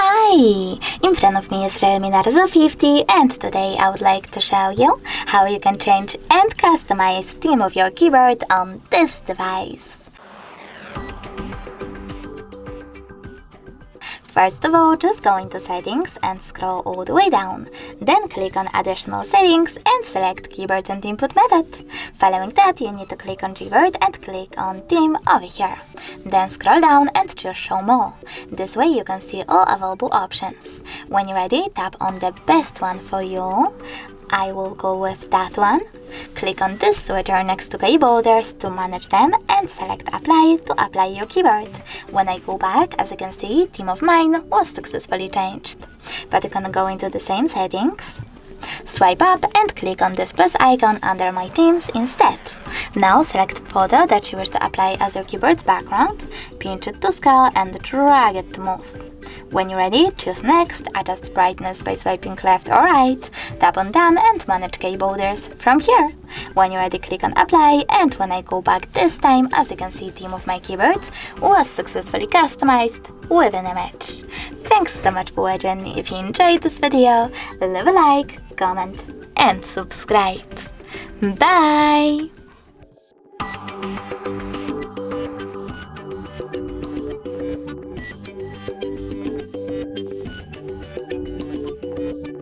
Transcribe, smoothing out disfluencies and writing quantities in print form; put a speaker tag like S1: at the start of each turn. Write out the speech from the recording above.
S1: Hi! In front of me is REALME Narzo 50 and today I would like to show you how you can change and customize theme of your keyboard on this device. First of all, just go into Settings and scroll all the way down. Then click on Additional Settings and select Keyboard and Input Method. Following that, you need to click on Gboard and click on Theme over here. Then scroll down and choose Show More. This way you can see all available options. When you're ready, tap on the best one for you. I will go with that one. Click on this switcher next to keyboarders to manage them and select Apply to apply your keyboard. When I go back, as you can see, theme of mine was successfully changed. But you can go into the same settings, swipe up and click on this plus icon under My Themes instead. Now select photo that you wish to apply as your keyboard's background, pinch it to scale and drag it to move. When you're ready, choose Next, adjust brightness by swiping left or right, tap on Done and manage keyboarders from here. When you're ready, click on Apply, and when I go back this time, as you can see, theme of my keyboard was successfully customized with an image. Thanks so much for watching. If you enjoyed this video, leave a like, comment and subscribe. Bye!